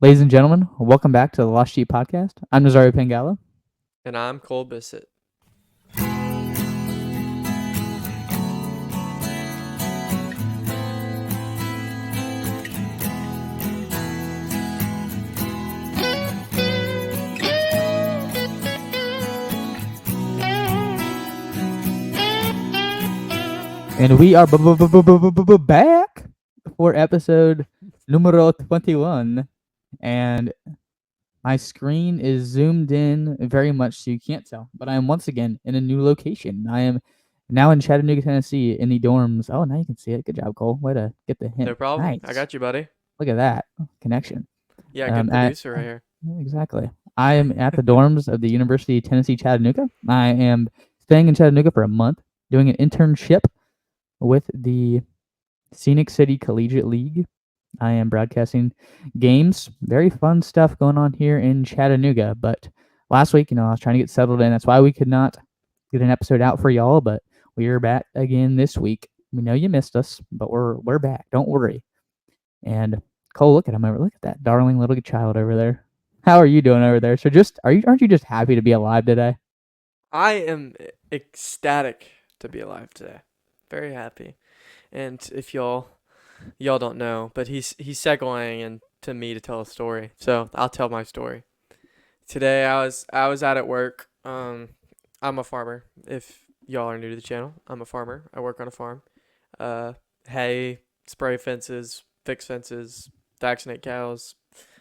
Ladies and gentlemen, welcome back to the Lost Sheep Podcast. I'm Nazario Pangala. And I'm Cole Bissett. And we are back for episode numero 21. And my screen is zoomed in very much so you can't tell. But I am once again in a new location. I am now in Chattanooga, Tennessee in the dorms. Oh, now you can see it. Good job, Cole. Way to get the hint. No problem. I Nice. got you, buddy. Look at that connection. Yeah, good At producer right here. Exactly. I am at the dorms of the University of Tennessee, Chattanooga. I am staying in Chattanooga for a month, doing an internship with the Scenic City Collegiate League. I am broadcasting games. Very fun stuff going on here in Chattanooga. But last week, I was trying to get settled in. That's why we could not get an episode out for y'all. But we are back again this week. We know you missed us, but we're back. Don't worry. And Cole, look at him over. Look at that darling little child over there. How are you doing over there? So aren't you just happy to be alive today? I am ecstatic to be alive today. Very happy. And if y'all don't know, but he's segueing into me to tell a story. So I'll tell my story. Today I was out at work. I'm a farmer. If y'all are new to the channel, I'm a farmer. I work on a farm. Hay, spray fences, fix fences, vaccinate cows,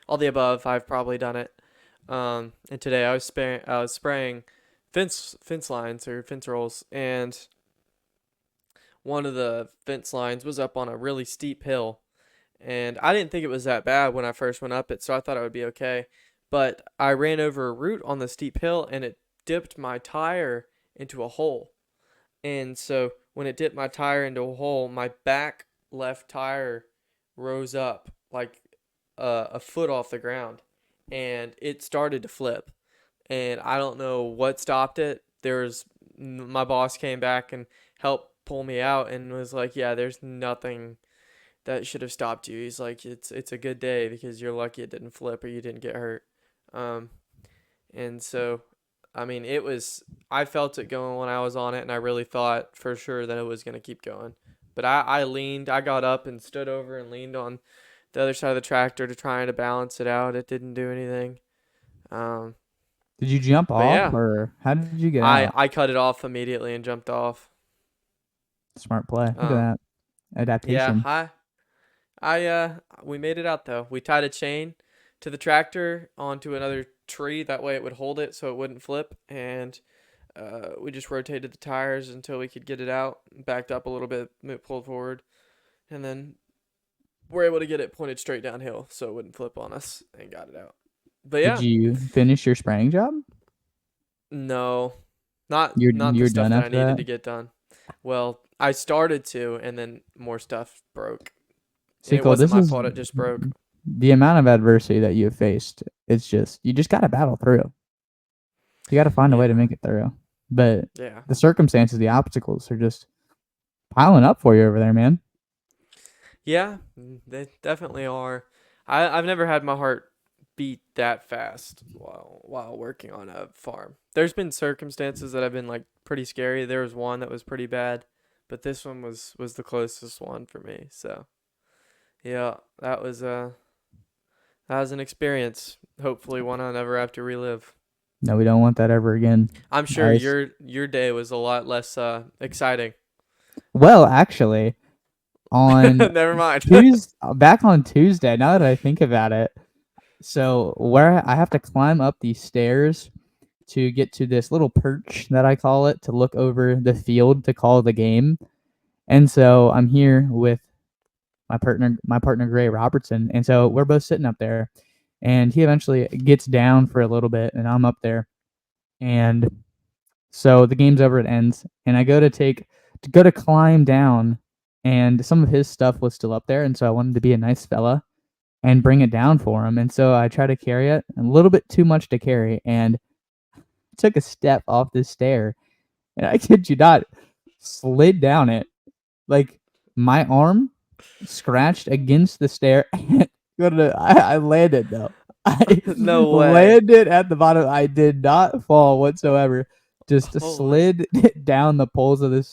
all the above. I've probably done it. And today I was spraying fence lines or fence rolls, and one of the fence lines was up on a really steep hill, and I didn't think it was that bad when I first went up it, so I thought it would be okay. But I ran over a root on the steep hill, and it dipped my tire into a hole. And so when it dipped my tire into a hole, my back left tire rose up like a foot off the ground, and it started to flip. And I don't know what stopped it. My boss came back and helped pull me out and was like, "Yeah, there's nothing that should have stopped you." He's like, "It's a good day because you're lucky it didn't flip or you didn't get hurt." Um, and so, I mean, I felt it going when I was on it, and I really thought for sure that it was going to keep going. But I got up and stood over and leaned on the other side of the tractor to try to balance it out. It didn't do anything. Um, Did you jump but off yeah, or how did you get I, out? I cut it off immediately and jumped off. Smart play. Look at Um, that. yeah, Adaptation. we made it out though. We tied a chain to the tractor onto another tree. That way it would hold it so it wouldn't flip. And we just rotated the tires until we could get it out, backed up a little bit, pulled forward, and then we're able to get it pointed straight downhill so it wouldn't flip on us and got it out. But Did yeah, you finish your spraying job? no, not the You're stuff done that I after needed that? to get done. Well, I started to, and then more stuff broke. And See, it Cole, wasn't this my is fault. It just broke. the amount of adversity that you have faced. You just got to battle through. You got to find a way to Yeah, make it through. But yeah. the circumstances, the obstacles are just piling up for you over there, man. Yeah, they definitely are. I've never had my heart beat that fast while working on a farm. There's been circumstances that have been like pretty scary. There was one that was pretty bad, but this one was the closest one for me. So yeah, that was an experience. Hopefully one I'll never have to relive. No, we don't want that ever again. I'm sure As your day was a lot less exciting. well, actually, on Never mind. Back on Tuesday, now that I think about it, so where I have to climb up these stairs to get to this little perch that I call it to look over the field to call the game. And so I'm here with my partner Gray Robertson, and so we're both sitting up there, and he eventually gets down for a little bit, and I'm up there, and so the game's over, it ends, and I go to climb down, and some of his stuff was still up there, and so I wanted to be a nice fella and bring it down for him, and so I try to carry it, a little bit too much to carry, and took a step off this stair, and I kid you not, slid down it, like my arm scratched against the stair I landed though. I No way. landed at the bottom. I did not fall whatsoever. Just Holy. slid down the poles of the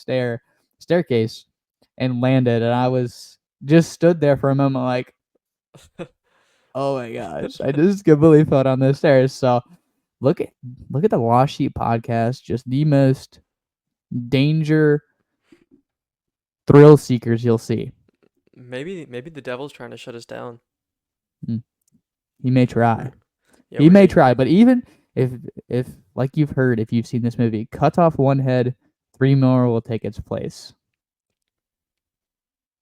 staircase and landed. And I was just stood there for a moment, like, oh my gosh, I just completely fell down the stairs. So look at look at the Lost Sheep podcast. Just the most danger thrill seekers you'll see. Maybe the devil's trying to shut us down. Mm. He may try. Yeah, He we're may getting try, but even if like you've heard, if you've seen this movie, cut off one head, 3 more will take its place.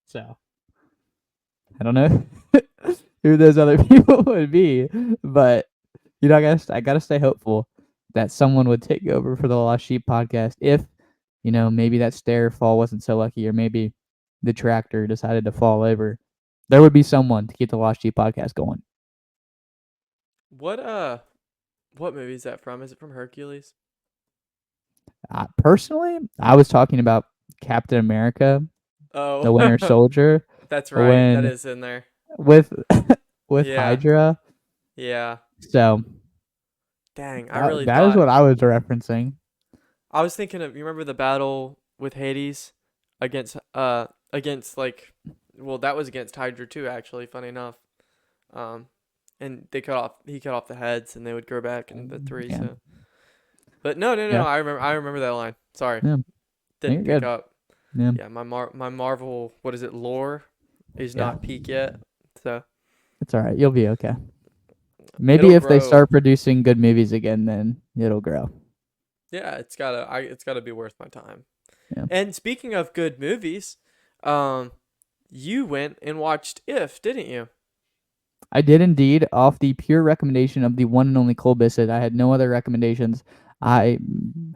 So I don't know who those other people would be, but I gotta stay hopeful that someone would take over for the Lost Sheep podcast if maybe that stair fall wasn't so lucky, or maybe the tractor decided to fall over. There would be someone to keep the Lost Sheep podcast going. what movie is that from? Is it from Hercules? Personally, I was talking about Captain America, Oh, the Winter Soldier, that's right. That when is in there. with with Yeah. Hydra. Yeah. So Dang, I really that is thought what I was referencing. I was thinking of, you remember the battle with Hades against like, well, that was against Hydra too, actually, funny enough. Um and he cut off the heads and they would grow back in the three, Yeah, so. But no, yeah, I remember that line. Sorry. yeah. Didn't You're pick good. up. Yeah, Yeah, my Marvel, what is it, lore is yeah. not peak yet. So, It's all right. You'll be okay. it'll Maybe if they grow. start producing good movies again, then it'll grow. Yeah, it's gotta be worth my time. Yeah. And speaking of good movies, um, you went and watched If, didn't you? I did indeed, off the pure recommendation of the one and only Cole Bissett. I had no other recommendations. I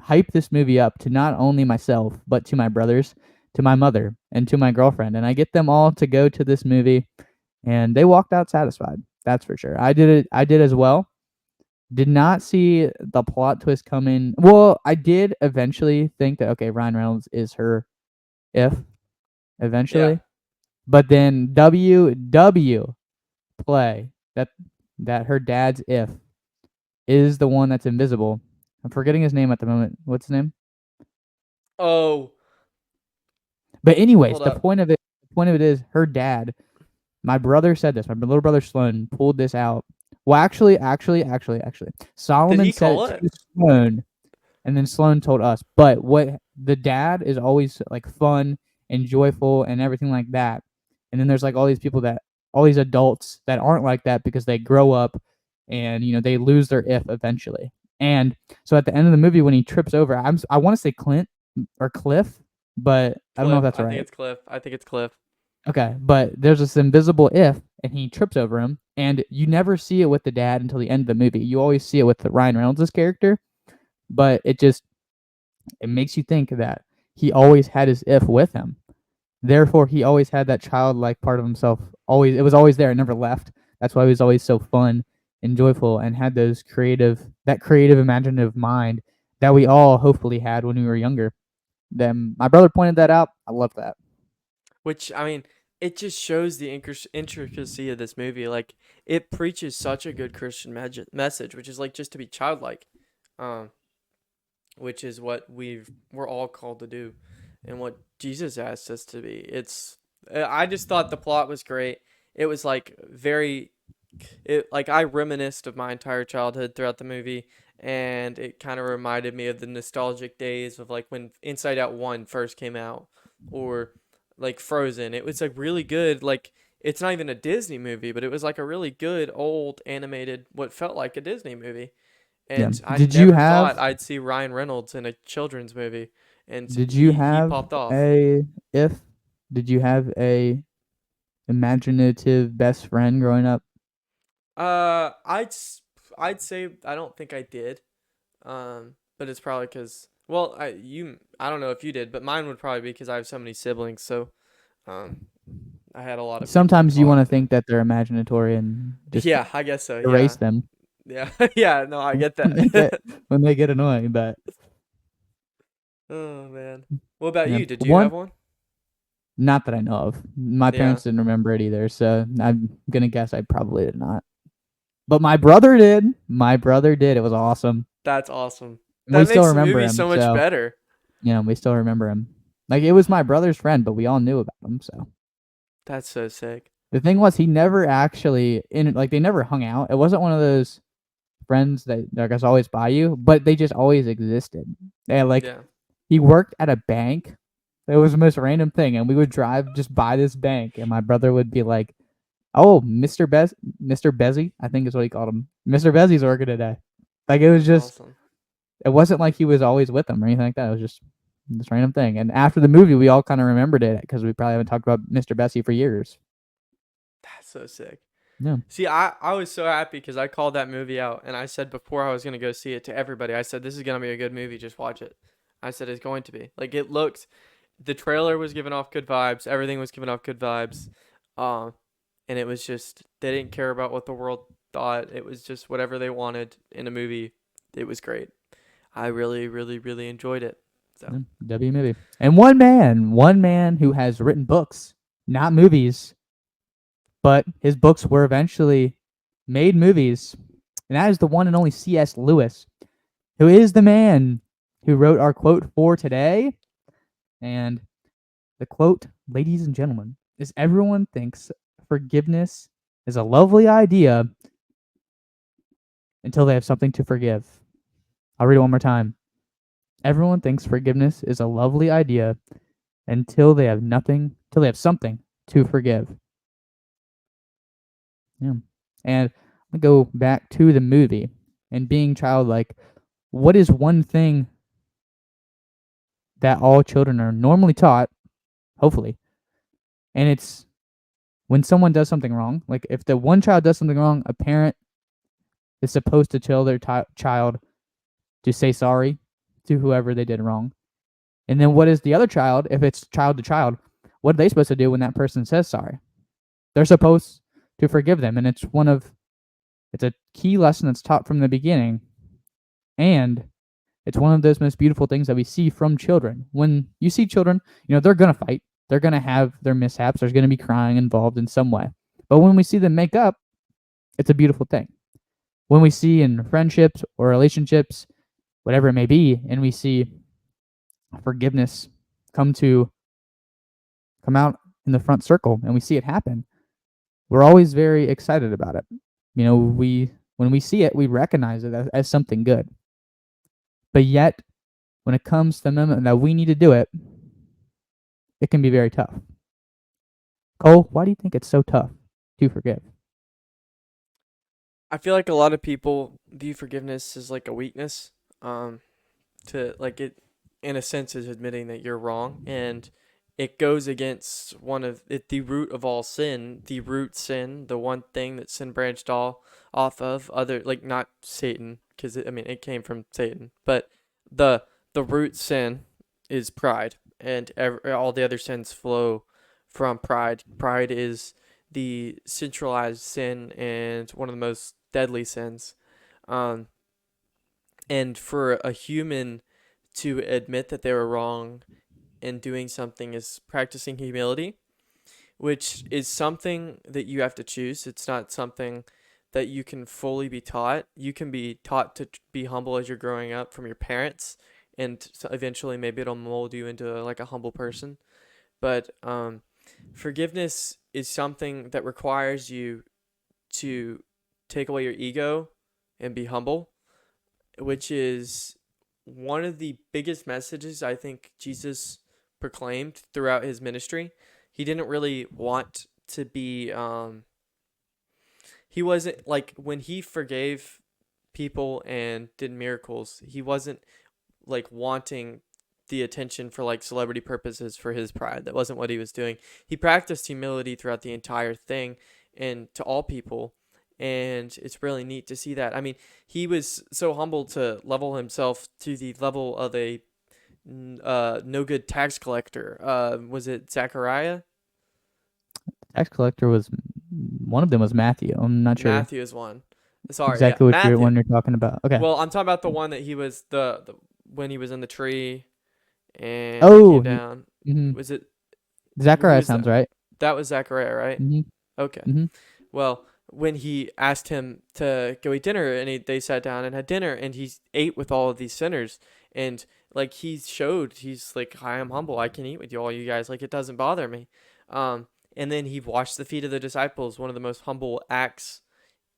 hyped this movie up to not only myself, but to my brothers, to my mother, and to my girlfriend. And I get them all to go to this movie, and they walked out satisfied. That's for sure. I did it. I did as well. Did not see the plot twist coming. Well, I did eventually think that, okay, Ryan Reynolds is her if Yeah. eventually, but then W play that her dad's if is the one that's invisible. I'm forgetting his name at the moment. What's his name? Oh, But anyways, hold up. the point of it is her dad. My brother said this. My little brother Sloan pulled this out. Well, actually, Did Solomon he said call it it? to Sloan, and then Sloan told us. But what the dad is always like fun and joyful and everything like that. And then there's like all these adults that aren't like that because they grow up and they lose their if eventually. And so at the end of the movie when he trips over, I want to say Clint or Cliff, but I don't know if Cliff. that's I think right. it's Cliff. I think it's Cliff. Okay, but there's this invisible if, and he trips over him, and you never see it with the dad until the end of the movie. You always see it with the Ryan Reynolds' character, but it makes you think that he always had his if with him. Therefore, he always had that childlike part of himself. It was always there. It never left. That's why he was always so fun and joyful, and had that creative, imaginative mind that we all hopefully had when we were younger. Then my brother pointed that out. I love that. Which, I mean, it just shows the intricacy of this movie. Like, it preaches such a good Christian message, which is like just to be childlike, um, which is what we're all called to do, and what Jesus asked us to be. I just thought the plot was great. It was like I reminisced of my entire childhood throughout the movie, and it kind of reminded me of the nostalgic days of like when Inside Out 1 first came out, or like Frozen. It was like really good, like it's not even a Disney movie, but it was like a really good old animated, what felt like a Disney movie. Yeah. And I Did you never thought have I'd see Ryan Reynolds in a children's movie, and Did you he have popped off. a if? Did you have a imaginative best friend growing up? Uh, I'd I'd say I don't think I did. But it's probably because, well, I don't know if you did, but mine would probably be because I have so many siblings. So, um, I had a lot of people to Sometimes you want talk to to. think that they're imaginatory and just Yeah, I guess so. erase Yeah, them yeah, yeah. No, I get when they get that. when they get annoying. But Oh man. What about yeah, you? Did you have one? Not that I know of. My Yeah, parents didn't remember it either, so I'm gonna guess I probably did not. But my brother did. My brother did. It was awesome. that's awesome. And we That still makes the remember movie him, so much so better. we still remember him. Like it was my brother's friend, but we all knew about him, so That's so sick. the thing was he never actually in like they never hung out. It wasn't one of those friends that like was always by you, but they just always existed. And like Yeah. he worked at a bank. It was the most random thing, and we would drive just by this bank, and my brother would be like, "Oh, Mr. Bezzy, I think is what he called him. Mr. Bezzy's working today." Like it was That's just, awesome. it wasn't like he was always with them or anything like that. It was just this random thing. And after the movie, we all kind of remembered it because we probably haven't talked about Mr. Bessie for years. That's so sick. Yeah, See, I was so happy because I called that movie out and I said before I was gonna go see it to everybody. I said this is gonna be a good movie. Just watch it. I said it's going to be. Like it looked, the trailer was giving off good vibes. Everything was giving off good vibes. Um, and it was just they didn't care about what the world thought. It was just whatever they wanted in a movie. It was great. I really, really, really enjoyed it. So yeah, W movie. And one man who has written books, not movies, but his books were eventually made movies, and that is the one and only C.S. Lewis, who is the man who wrote our quote for today. And the quote, ladies and gentlemen, is everyone thinks forgiveness is a lovely idea until they have something to forgive. I'll read it one more time. Everyone thinks forgiveness is a lovely idea until they have something to forgive. Yeah. And I'm gonna go back to the movie and being childlike. What is one thing that all children are normally taught, hopefully, and it's when someone does something wrong, like if the one child does something wrong, a parent is supposed to tell their child to say sorry to whoever they did wrong. And then what is the other child, if it's child to child, what are they supposed to do when that person says sorry? They're supposed to forgive them. And it's a key lesson that's taught from the beginning. And it's one of those most beautiful things that we see from children. When you see children, they're going to fight. They're going to have their mishaps. There's going to be crying involved in some way. But when we see them make up, it's a beautiful thing. When we see in friendships or relationships, whatever it may be, and we see forgiveness come out in the front circle and we see it happen, we're always very excited about it. When we see it, we recognize it as something good. But yet, when it comes to the moment that we need to do it, it can be very tough. Cole, why do you think it's so tough to forgive? I feel like a lot of people view forgiveness as like a weakness. To like it, in a sense, is admitting that you're wrong, and it goes against one of it, the root of all sin, the root sin, the one thing that sin branched all off of. Other like not Satan, because I mean it came from Satan, but the the root sin is pride, and all the other sins flow from pride. Pride is the centralized sin and one of the most deadly sins. Um, and for a human to admit that they were wrong in doing something is practicing humility, which is something that you have to choose. It's not something that you can fully be taught. You can be taught to be humble as you're growing up from your parents, and eventually maybe it'll mold you into like a humble person. But forgiveness is something that requires you to take away your ego and be humble, which is one of the biggest messages I think Jesus proclaimed throughout his ministry. He didn't really want to be he wasn't like when he forgave people and did miracles, he wasn't like wanting the attention for like celebrity purposes for his pride. That wasn't what he was doing. He practiced humility throughout the entire thing and to all people. And it's really neat to see that. I mean, he was so humble to level himself to the level of a no good tax collector. Was it Zachariah? Tax collector was one of them was Matthew. I'm not sure Matthew is one. Sorry, yeah, exactly which Matthew. one you're talking about. Okay. Well, I'm talking about the one that he was the when he was in the tree and he came Oh, down. mhm. Was it? Who Zachariah is sounds that? right. That was Zachariah, right? Hmm. Okay. Hmm. Well, when he asked him to go eat dinner, and they sat down and had dinner, and he ate with all of these sinners, and like he showed, he's like, I am humble. I can eat with you all, you guys. Like it doesn't bother me. And then he washed the feet of the disciples, one of the most humble acts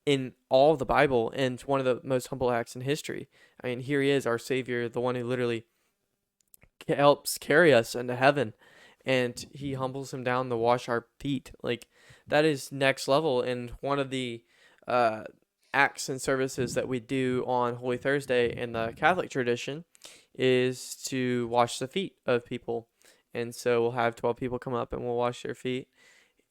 in all of the Bible, and one of the most humble acts in history. I mean, here he is, our Savior, the one who literally helps carry us into heaven, and he humbles him down to wash our feet. Like that is next level. And one of the uh, acts and services that we do on Holy Thursday in the Catholic tradition is to wash the feet of people. And so we'll have 12 people come up and we'll wash their feet.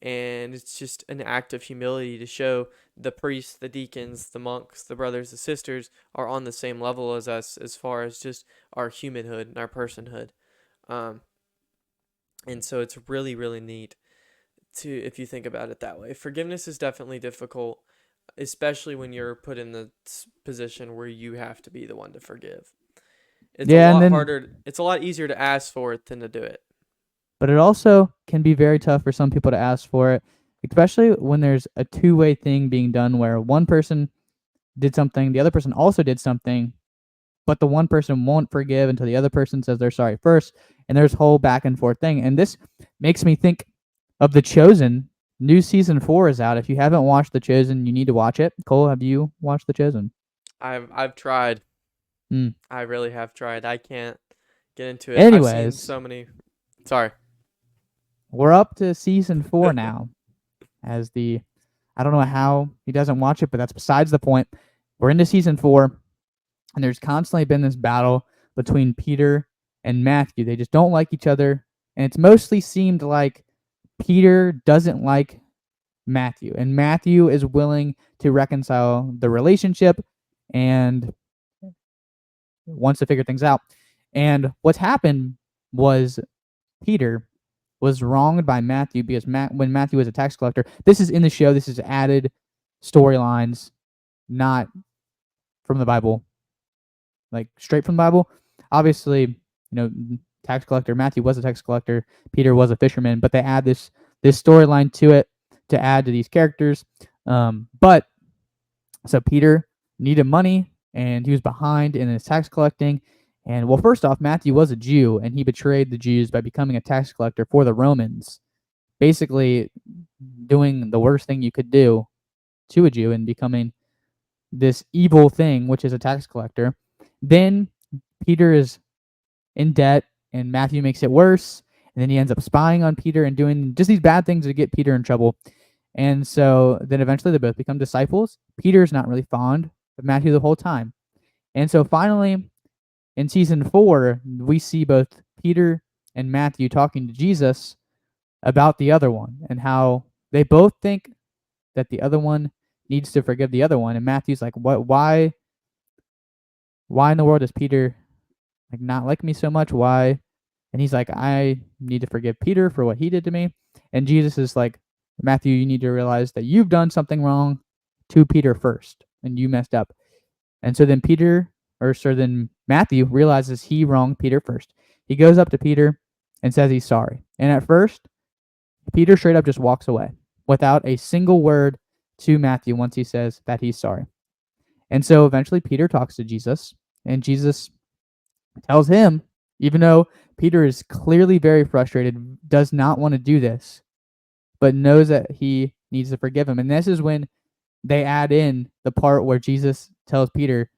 And it's just an act of humility to show the priests, the deacons, the monks, the brothers, the sisters are on the same level as us as far as just our humanhood and our personhood. Um, and so it's really, really neat to, if you think about it that way. Forgiveness is definitely difficult, especially when you're put in the position where you have to be the one to forgive. It's a Yeah, and lot then harder. It's a lot easier to ask for it than to do it. but it also can be very tough for some people to ask for it, especially when there's a two-way thing being done where one person did something, the other person also did something, but the one person won't forgive until the other person says they're sorry first, and there's whole back and forth thing. And this makes me think of The Chosen. New season 4 is out. If you haven't watched The Chosen, you need to watch it. Cole, have you watched The Chosen? I've tried. Mm. I really have tried. I can't get into it. I've seen Anyways, so many. Sorry. we're up to season 4 now. As the I don't know how he doesn't watch it, but that's besides the point. We're into season 4, and there's constantly been this battle between Peter and Matthew. They just don't like each other, and it's mostly seemed like Peter doesn't like Matthew, and Matthew is willing to reconcile the relationship and wants to figure things out. And what's happened was Peter was wronged by Matthew because when Matthew was a tax collector, this is in the show, this is added storylines, not from the Bible, like straight from the Bible. Obviously, tax collector Matthew was a tax collector, Peter was a fisherman, but they add this storyline to it to add to these characters. But so Peter needed money and he was behind in his tax collecting. And well, first off, Matthew was a Jew and he betrayed the Jews by becoming a tax collector for the Romans, basically doing the worst thing you could do to a Jew and becoming this evil thing, which is a tax collector. Then Peter is in debt and Matthew makes it worse. And then he ends up spying on Peter and doing just these bad things to get Peter in trouble. And so then eventually they both become disciples. Peter's not really fond of Matthew the whole time. And so finally, in season 4, we see both Peter and Matthew talking to Jesus about the other one and how they both think that the other one needs to forgive the other one. And Matthew's like, "What? Why in the world does Peter like not like me so much? Why?" And he's like, "I need to forgive Peter for what he did to me." And Jesus is like, "Matthew, you need to realize that you've done something wrong to Peter first, and you messed up." And so then Matthew realizes he wronged Peter first. He goes up to Peter and says he's sorry. And at first, Peter straight up just walks away without a single word to Matthew once he says that he's sorry. And so eventually Peter talks to Jesus, and Jesus tells him, even though Peter is clearly very frustrated, does not want to do this, but knows that he needs to forgive him. And this is when they add in the part where Jesus tells Peter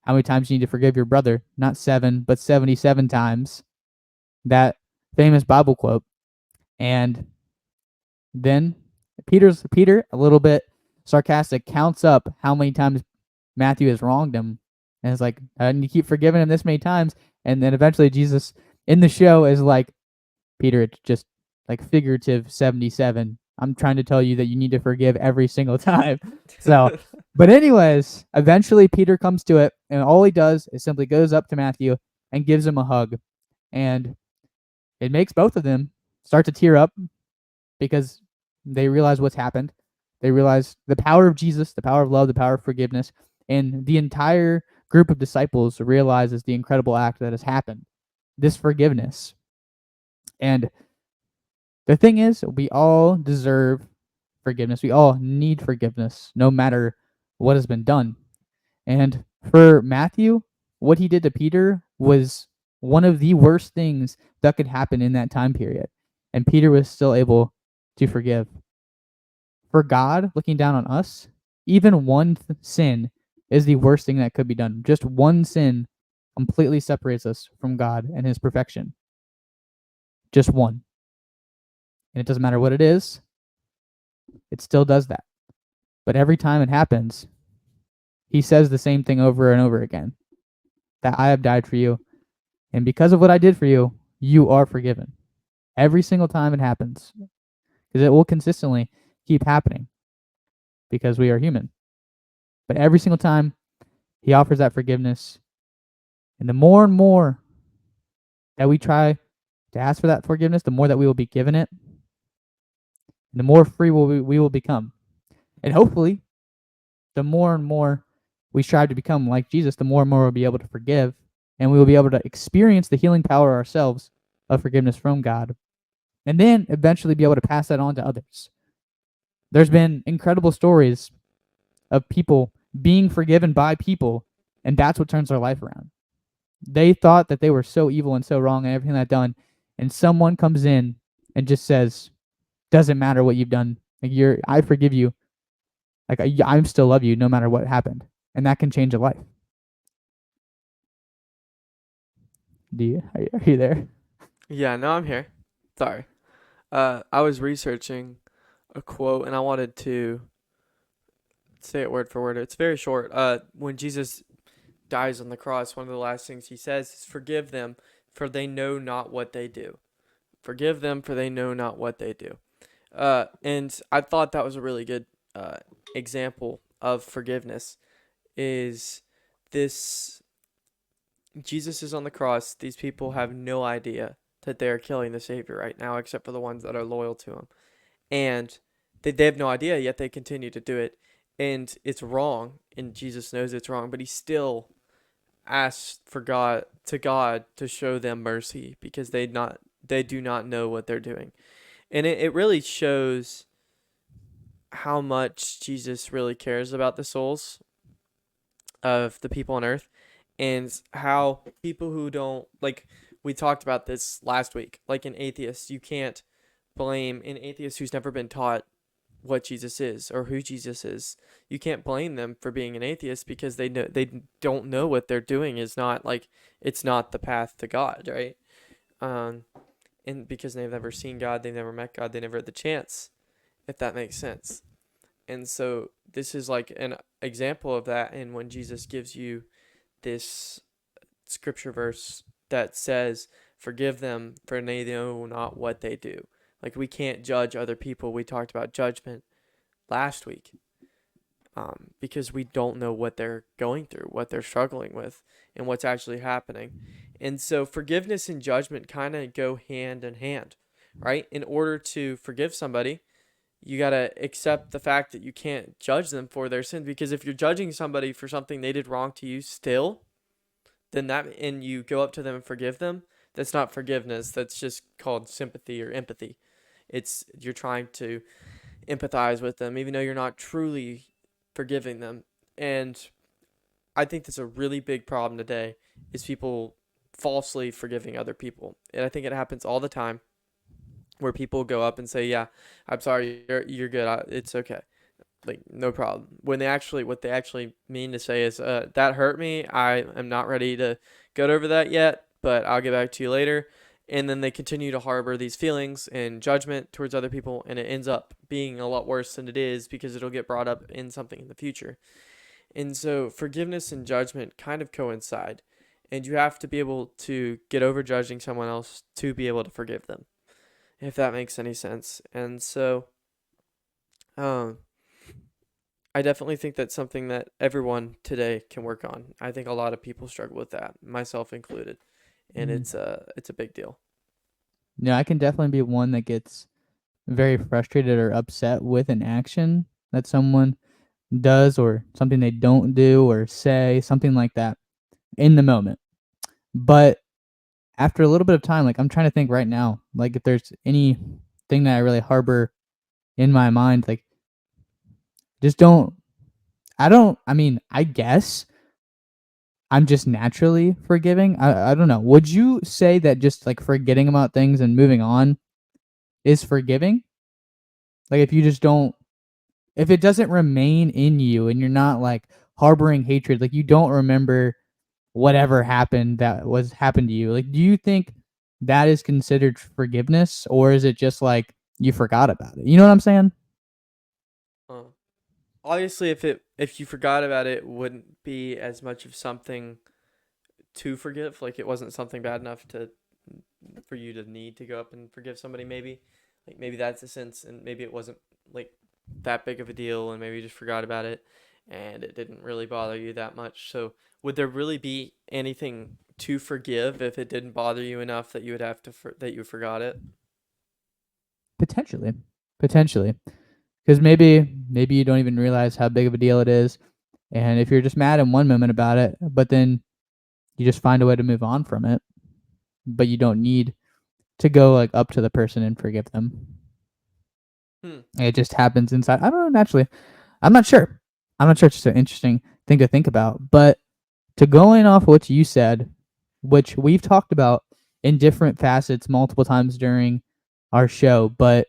how many times you need to forgive your brother, not 7, but 77 times. That famous Bible quote. And then Peter, a little bit sarcastic, counts up how many times Matthew has wronged him, and it's like, and you keep forgiving him this many times, and then eventually Jesus in the show is like, Peter, it's just like figurative 77. I'm trying to tell you that you need to forgive every single time. So, but anyways, eventually Peter comes to it, and all he does is simply goes up to Matthew and gives him a hug, and it makes both of them start to tear up because they realize what's happened. They realize the power of Jesus, the power of love, the power of forgiveness, and the entire group of disciples realizes the incredible act that has happened, this forgiveness. And The thing is, we all deserve forgiveness. We all need forgiveness, no matter what has been done. And for Matthew, what he did to Peter was one of the worst things that could happen in that time period. And Peter was still able to forgive. For God, looking down on us, even one sin is the worst thing that could be done. Just one sin completely separates us from God and his perfection. Just one. And it doesn't matter what it is, it still does that. But every time it happens, he says the same thing over and over again, that I have died for you. And because of what I did for you, you are forgiven. Every single time it happens. Because it will consistently keep happening because we are human. But every single time he offers that forgiveness. And the more and more that we try to ask for that forgiveness, the more that we will be given it. And the more free we will become. And hopefully, the more and more we strive to become like Jesus, the more and more we'll be able to forgive. And we will be able to experience the healing power ourselves of forgiveness from God. And then eventually be able to pass that on to others. There's been incredible stories of people being forgiven by people, and that's what turns their life around. They thought that they were so evil and so wrong and everything they'd done, and someone comes in and just says, doesn't matter what you've done. Like I forgive you. Like I still love you no matter what happened. And that can change a life. Are you there? Yeah, no, I'm here. Sorry. I was researching a quote and I wanted to say it word for word. It's very short. When Jesus dies on the cross, one of the last things he says is, "Forgive them, for they know not what they do." Forgive them, for they know not what they do. And I thought that was a really good example of forgiveness. Is this Jesus is on the cross? These people have no idea that they are killing the Savior right now, except for the ones that are loyal to him, and they have no idea, yet they continue to do it, and it's wrong, and Jesus knows it's wrong, but he still asks for God to show them mercy because they do not know what they're doing. And it really shows how much Jesus really cares about the souls of the people on earth, and how people who don't, like, we talked about this last week, like an atheist, you can't blame an atheist who's never been taught what Jesus is or who Jesus is. You can't blame them for being an atheist because they don't know what they're doing is not, like, it's not the path to God, right? And because they've never seen God, they've never met God, they never had the chance, if that makes sense. And so this is like an example of that. And when Jesus gives you this scripture verse that says, "Forgive them, for they know not what they do." Like, we can't judge other people. We talked about judgment last week, because we don't know what they're going through, what they're struggling with, and what's actually happening. And so forgiveness and judgment kind of go hand in hand, right? In order to forgive somebody, you got to accept the fact that you can't judge them for their sin, because if you're judging somebody for something they did wrong to you still, then and you go up to them and forgive them, that's not forgiveness. That's just called sympathy or empathy. You're trying to empathize with them, even though you're not truly forgiving them. And I think that's a really big problem today, is people falsely forgiving other people. And I think it happens all the time, where people go up and say, "Yeah, I'm sorry, you're good. It's okay. Like, no problem." When what they actually mean to say is, "That hurt me. I am not ready to get over that yet, but I'll get back to you later." And then they continue to harbor these feelings and judgment towards other people, and it ends up being a lot worse than it is, because it'll get brought up in something in the future. And so forgiveness and judgment kind of coincide, and you have to be able to get over judging someone else to be able to forgive them, if that makes any sense. And so I definitely think that's something that everyone today can work on. I think a lot of people struggle with that, myself included, and it's a big deal. Yeah, I can definitely be one that gets very frustrated or upset with an action that someone does, or something they don't do or say, something like that, in the moment. But after a little bit of time, like, I'm trying to think right now, like, if there's any thing that I really harbor in my mind. Like, just don't. I don't. I mean, I guess I'm just naturally forgiving. I don't know. Would you say that just like forgetting about things and moving on is forgiving? Like, if you just don't, if it doesn't remain in you and you're not like harboring hatred, like you don't remember whatever happened that was happened to you. Like, do you think that is considered forgiveness, or is it just like you forgot about it? You know what I'm saying? Uh, Obviously, if you forgot about it, it wouldn't be as much of something to forgive. Like it wasn't something bad enough to for you to need to go up and forgive somebody. Maybe, like maybe that's the sense, and maybe it wasn't like that big of a deal, and maybe you just forgot about it, and it didn't really bother you that much. So, would there really be anything to forgive if it didn't bother you enough that you would have to that you forgot it? Potentially, potentially, because maybe you don't even realize how big of a deal it is, and if you're just mad in one moment about it, but then you just find a way to move on from it, but you don't need to go like up to the person and forgive them. Hmm. It just happens inside. I don't know, naturally. I'm not sure. I'm not sure. It's just an interesting thing to think about. But to going off what you said, which we've talked about in different facets multiple times during our show, but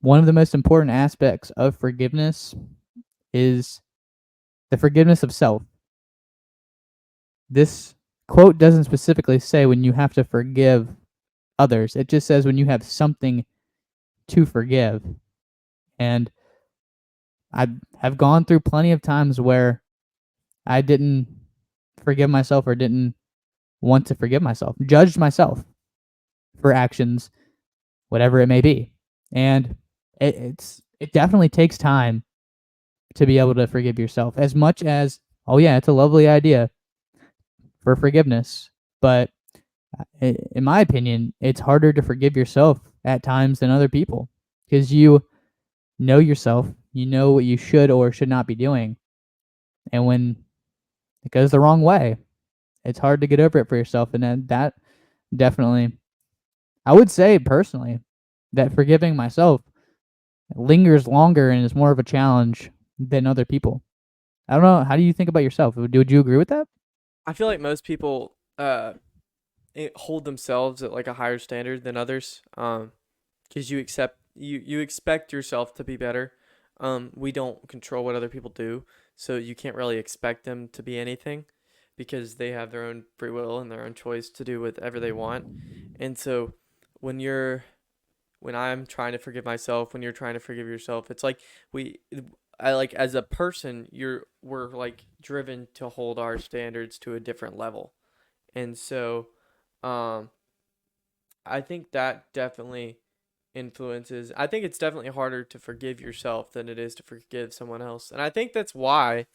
one of the most important aspects of forgiveness is the forgiveness of self. This quote doesn't specifically say when you have to forgive others, it just says when you have something to forgive. And I have gone through plenty of times where I didn't forgive myself or didn't want to forgive myself, judged myself for actions, whatever it may be. And it definitely takes time to be able to forgive yourself. As much as, oh yeah, it's a lovely idea for forgiveness, but in my opinion, it's harder to forgive yourself at times than other people because you know yourself, you know what you should or should not be doing, and when it goes the wrong way, it's hard to get over it for yourself. And then that definitely, I would say personally, that forgiving myself lingers longer and is more of a challenge than other people. I don't know. How do you think about yourself? Would you agree with that? I feel like most people hold themselves at like a higher standard than others. Because you expect yourself to be better. We don't control what other people do, so you can't really expect them to be anything because they have their own free will and their own choice to do whatever they want. And so when you're when I'm trying to forgive myself, when you're trying to forgive yourself, it's like we I like as a person, we're like driven to hold our standards to a different level. And so um I think that definitely influences. I think it's definitely harder to forgive yourself than it is to forgive someone else. And I think that's why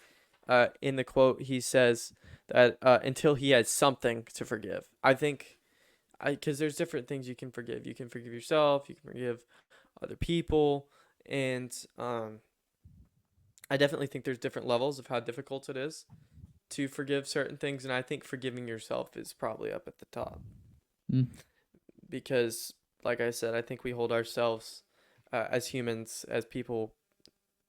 in the quote he says that until he has something to forgive. I think because there's different things you can forgive. You can forgive yourself, you can forgive other people, and I definitely think there's different levels of how difficult it is to forgive certain things, and I think forgiving yourself is probably up at the top Mm. because, like I said, I think we hold ourselves as humans, as people,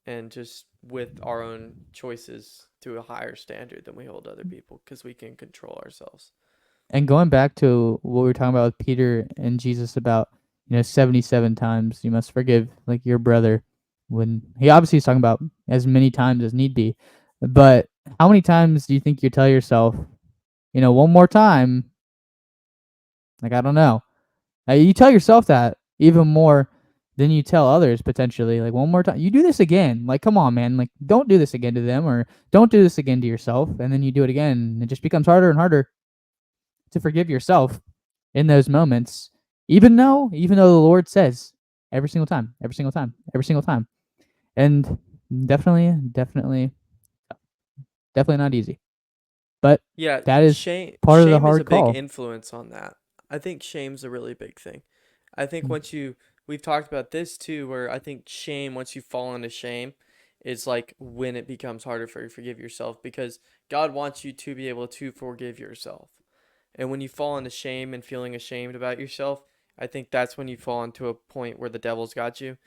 and just with our own choices to a higher standard than we hold other people because we can control ourselves. And going back to what we were talking about with Peter and Jesus about, 77 times you must forgive like your brother, when he obviously is talking about as many times as need be. But how many times do you think you tell yourself, one more time? Like, I don't know. You tell yourself that even more than you tell others potentially. Like, one more time, you do this again. Like, come on, man. Like, don't do this again to them, or don't do this again to yourself. And then you do it again. It just becomes harder and harder to forgive yourself in those moments, even though the Lord says every single time, every single time, every single time. And definitely, definitely, definitely not easy. But Yeah, that is part of the shame is a hard big call. influence on that. I think shame's a really big thing. I think Mm. we've talked about this too, where I think shame, once you fall into shame, is like when it becomes harder for you to forgive yourself because God wants you to be able to forgive yourself. And when you fall into shame and feeling ashamed about yourself, I think that's when you fall into a point where the devil's got you,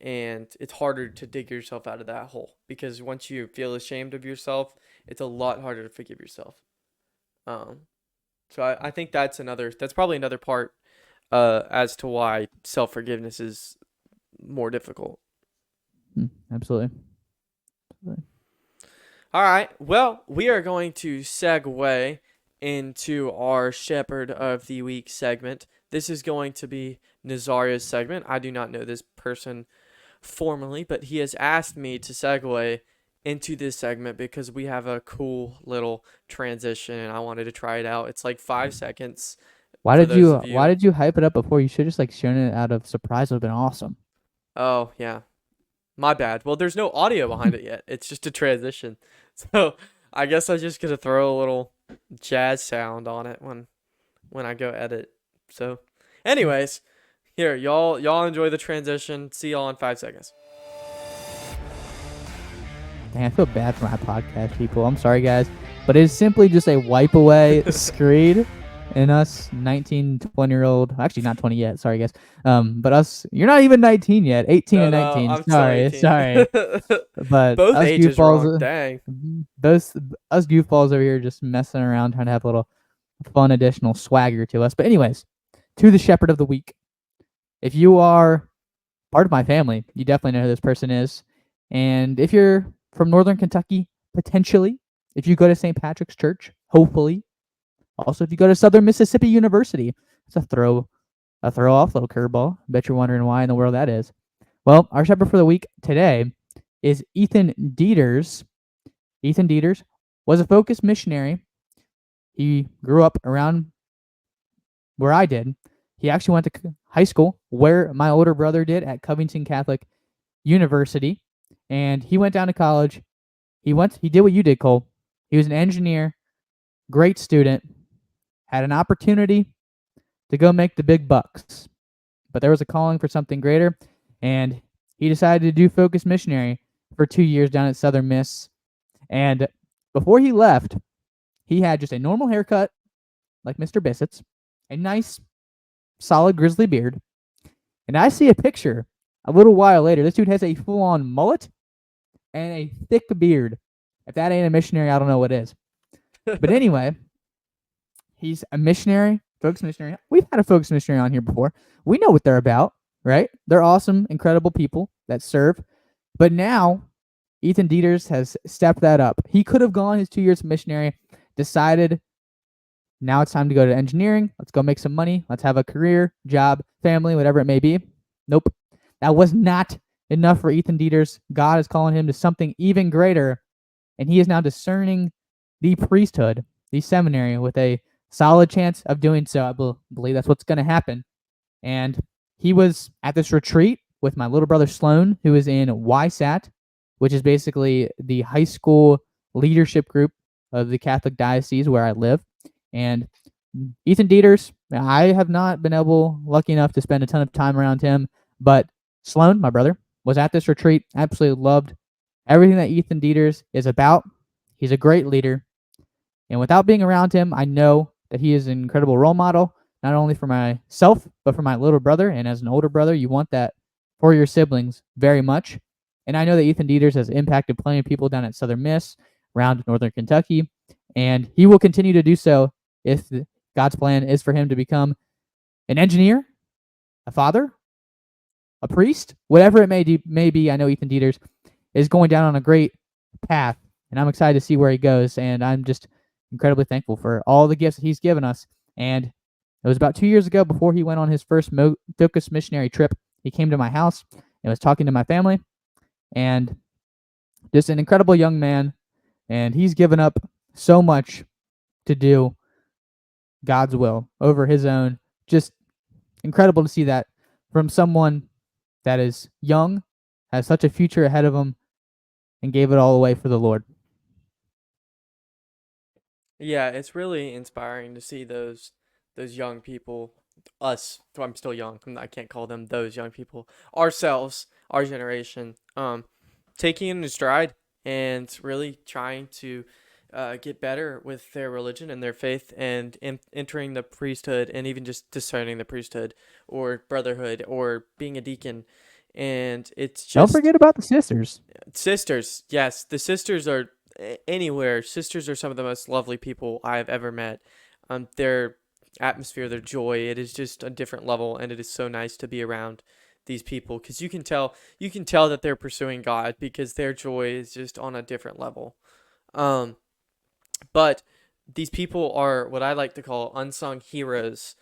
and it's harder to dig yourself out of that hole because once you feel ashamed of yourself, it's a lot harder to forgive yourself. Um, so I think that's probably another part as to why self forgiveness is more difficult. Absolutely. All right. Well, we are going to segue into our Shepherd of the Week segment. This is going to be Nazaria's segment. I do not know this person formally, but he has asked me to segue into this segment because we have a cool little transition and I wanted to try it out. It's like 5 seconds Why for did those you of why you. did you hype it up before? You should just like shown it out of surprise. Would have been awesome. Oh, yeah. My bad. Well, there's no audio behind it yet. It's just a transition. So I guess I just gotta throw a little jazz sound on it when I go edit. So, anyways, here y'all enjoy the transition. See y'all in 5 seconds. Dang, I feel bad for my podcast people. I'm sorry, guys, but it's simply just a wipe away screen, and us 19, 20-year-old, actually not 20 yet. Sorry, guys. But us, you're not even 19 yet. 18 No, and no, 19. I'm still Sorry, 18. sorry. But Both us ages goofballs, wrong. Dang. those us goofballs over here just messing around, trying to have a little fun additional swagger to us. But anyways, to the Shepherd of the Week. If you are part of my family, you definitely know who this person is. And if you're from Northern Kentucky, potentially, if you go to St. Patrick's Church, hopefully. Also, if you go to Southern Mississippi University, it's a throw off little curveball. Bet you're wondering why in the world that is. Well, our shepherd for the week today is Ethan Dieters. Ethan Dieters was a focused missionary. He grew up around where I did. He actually went to high school where my older brother did at Covington Catholic University, and he went down to college. He did what you did, Cole. He was an engineer, great student, had an opportunity to go make the big bucks, but there was a calling for something greater, and he decided to do focus missionary for 2 years down at Southern Miss. And before he left, he had just a normal haircut, like Mr. Bissett's, a nice, solid grizzly beard, and I see a picture a little while later. This dude has a full-on mullet and a thick beard. If that ain't a missionary, I don't know what is. But anyway, he's a missionary, focus missionary. We've had a focus missionary on here before. We know what they're about, right? They're awesome, incredible people that serve. But now, Ethan Dieters has stepped that up. He could have gone his 2 years of missionary, decided now it's time to go to engineering. Let's go make some money. Let's have a career, job, family, whatever it may be. Nope. That was not enough for Ethan Dieters. God is calling him to something even greater, and he is now discerning the priesthood, the seminary, with a solid chance of doing so. I believe that's what's going to happen. And he was at this retreat with my little brother Sloan, who is in YSAT, which is basically the high school leadership group of the Catholic diocese where I live. And Ethan Dieters, I have not been lucky enough to spend a ton of time around him, but Sloan, my brother, was at this retreat. Absolutely loved everything that Ethan Dieters is about. He's a great leader. And without being around him, I know that he is an incredible role model, not only for myself, but for my little brother. And as an older brother, you want that for your siblings very much. And I know that Ethan Dieters has impacted plenty of people down at Southern Miss, around Northern Kentucky, and he will continue to do so if God's plan is for him to become an engineer, a father, a priest, whatever it may be. I know Ethan Dieters is going down on a great path, and I'm excited to see where he goes. And I'm just incredibly thankful for all the gifts that he's given us. And it was about 2 years ago, before he went on his first focus missionary trip, he came to my house and was talking to my family, and just an incredible young man. And he's given up so much to do God's will over his own. Just incredible to see that from someone that is young, has such a future ahead of him, and gave it all away for the Lord. Yeah, it's really inspiring to see those young people, us. I'm still young. I can't call them those young people. Ourselves, our generation, taking it in stride and really trying to get better with their religion and their faith and entering the priesthood and even just discerning the priesthood or brotherhood or being a deacon. And it's Don't just forget about the sisters. sisters. Yes, the sisters are anywhere. Sisters are some of the most lovely people I've ever met. Their atmosphere, their joy, it is just a different level, and it is so nice to be around these people because you can tell that they're pursuing God because their joy is just on a different level. Um, but these people are what I like to call unsung heroes.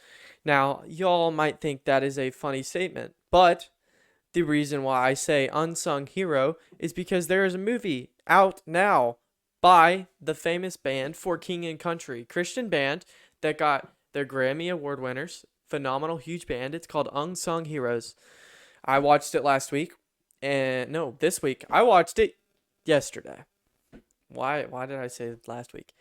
Now, y'all might think that is a funny statement, but the reason why I say unsung hero is because there is a movie out now by the famous band For King and Country, Christian band that got their Grammy Award winners. Phenomenal, huge band. It's called Unsung Heroes. I watched it last week, and no, this week. I watched it yesterday. Why did I say last week?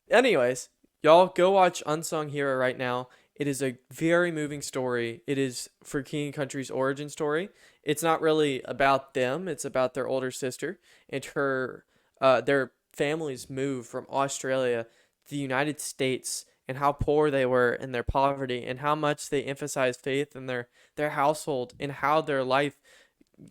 Anyways, y'all go watch Unsung Hero right now. It is a very moving story. It is For King and Country's origin story. It's not really about them. It's about their older sister and their families moved from Australia to the United States and how poor they were in their poverty and how much they emphasized faith in their household and how their life,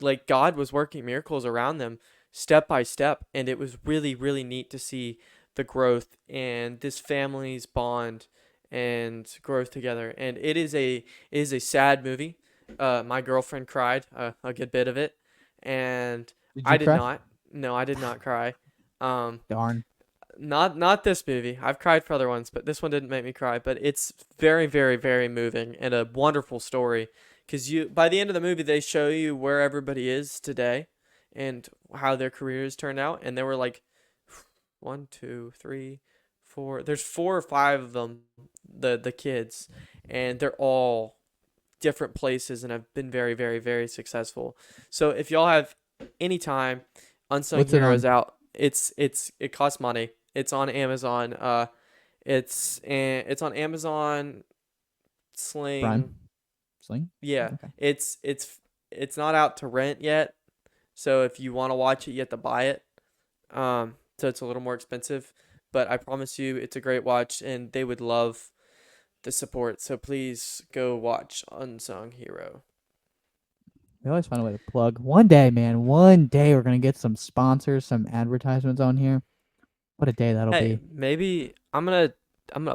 like God was working miracles around them step by step. And it was really, really neat to see the growth and this family's bond and growth together. And it is a sad movie. My girlfriend cried a good bit of it, and Did I you did cry? not. No, I did not cry. Um, Darn. not this movie. I've cried for other ones, but this one didn't make me cry. But it's very, very, very moving and a wonderful story. Because by the end of the movie, they show you where everybody is today, and how their careers turned out. And there were like one, two, three, four. There's 4 or 5 of them, the kids, and they're all different places and have been very, very, very successful. So if y'all have any time, Unsung What's it Heroes on? out. It costs money. It's on Amazon. It's on Amazon Prime? Sling. Sling? Yeah, Okay. it's not out to rent yet. So if you want to watch it, you have to buy it. So it's a little more expensive, but I promise you, it's a great watch, and they would love the support. So please go watch Unsung Hero. We always find a way to plug. One day, man, one day we're gonna get some sponsors, some advertisements on here. What a day that'll Hey, be. maybe I'm gonna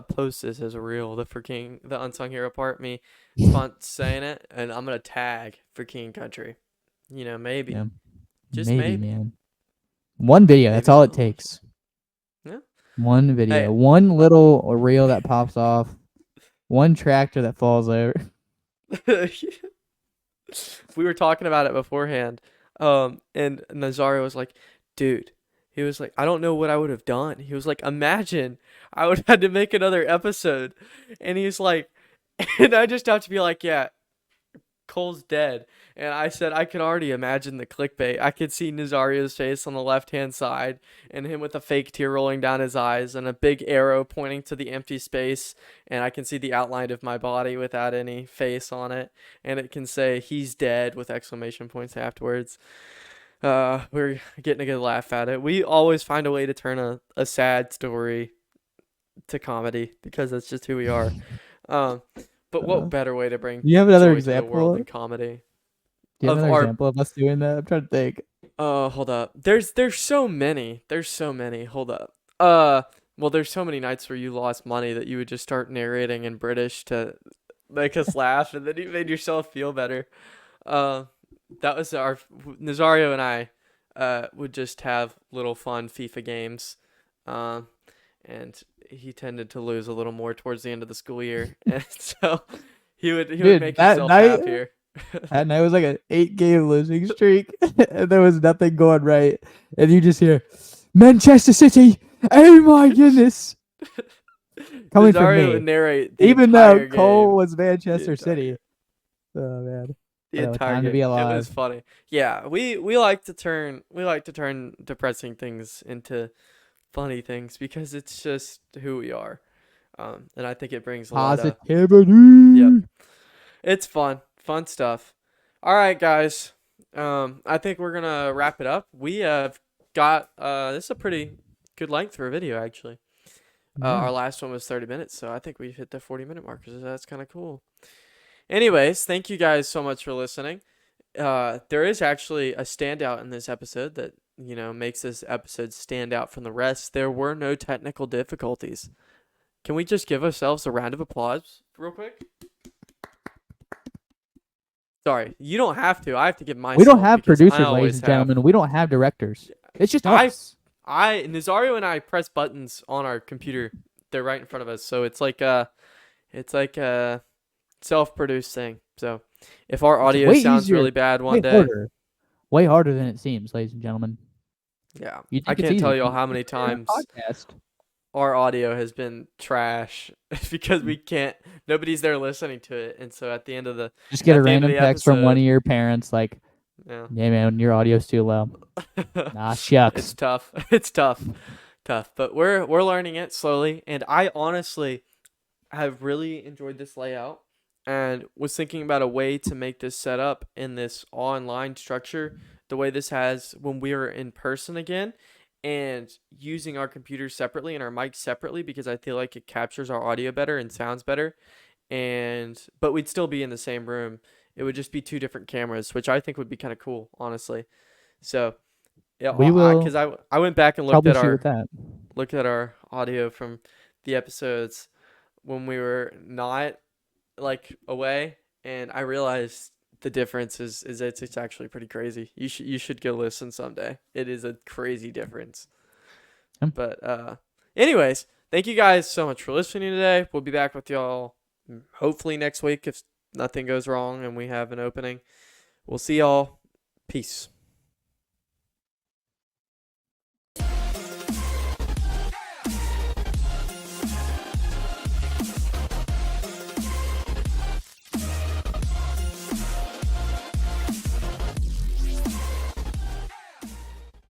post this as a reel, the Unsung Hero part, me saying it, and I'm gonna tag For King Country. Maybe, Yeah, just maybe, maybe, man. One video, that's maybe all it they'll listen. takes. Yeah. One Hey, video, one little reel that pops off, one tractor that falls over. we were talking about it beforehand. And Nazario was like, dude, he was like, I don't know what I would have done. He was like, imagine I would have had to make another episode. And he's like, and I just have to be like, yeah, Cole's dead. And I said, I could already imagine the clickbait. I could see Nazario's face on the left hand side and him with a fake tear rolling down his eyes and a big arrow pointing to the empty space. And I can see the outline of my body without any face on it. And it can say, he's dead with exclamation points afterwards. We're getting a good laugh at it. We always find a way to turn a sad story to comedy because that's just who we are. Um, but Uh, what better way to do bring you have another joy to the world example? than comedy? Do you have Of another our example of us doing that? I'm trying to think. hold up. There's so many. There's so many. Hold up. Well, there's so many nights where you lost money that you would just start narrating in British to make us laugh, and then you made yourself feel better. Uh, that was our Nazario and I. Would just have little fun FIFA games, um, and he tended to lose a little more towards the end of the school year, and so he would Dude, make himself happier. that night was like an 8 game losing streak, and there was nothing going right. And you just hear Manchester City. Oh my goodness, coming from Nazario would me, narrate the even though entire Cole game. was The Manchester entire City. Oh man, the I know, entire time to game. be It was alive. funny. Yeah, we like to turn depressing things into funny things because it's just who we are. And I think it brings a lot of yep. Positivity. It's fun stuff. All right, guys. I think we're gonna wrap it up. We have got this is a pretty good length for a video actually. Yeah. Our last one was 30 minutes, so I think we've hit the 40-minute mark. So that's kind of cool. Anyways, thank you guys so much for listening. There is actually a standout in this episode that, makes this episode stand out from the rest. There were no technical difficulties. Can we just give ourselves a round of applause real quick? Sorry, you don't have to. I have to give myself. We don't have because I producers, always ladies and have. gentlemen. We don't have directors. It's just I- us. Nazario and I press buttons on our computer. They're right in front of us, so it's like a self-produced thing. So if our audio way sounds easier- really bad one Way day, harder. Way harder than it seems, ladies and gentlemen. yeah, You I think it's can't tell easy. y'all how many You're on a times podcast. our audio has been trash because we can't. Nobody's there listening to it, and so at the end of the Just get a at the end of random the text from one episode- of your parents like, yeah. "Yeah, man, your audio's too low." Nah, shucks. It's tough. It's tough. But we're learning it slowly, and I honestly have really enjoyed this layout and was thinking about a way to make this setup in this online structure the way this has when we are in person again, and using our computers separately and our mics separately because I feel like it captures our audio better and sounds better, but we'd still be in the same room. It would just be two different cameras, which I think would be kind of cool, honestly. So yeah, We will because I went back and looked Troubleshoot at with that. our audio from the episodes when we were not like away, and I realized the difference is it's actually pretty crazy. You should go listen someday. It is a crazy difference. But anyways, thank you guys so much for listening today. We'll be back with y'all hopefully next week if nothing goes wrong and we have an opening. We'll see y'all. Peace.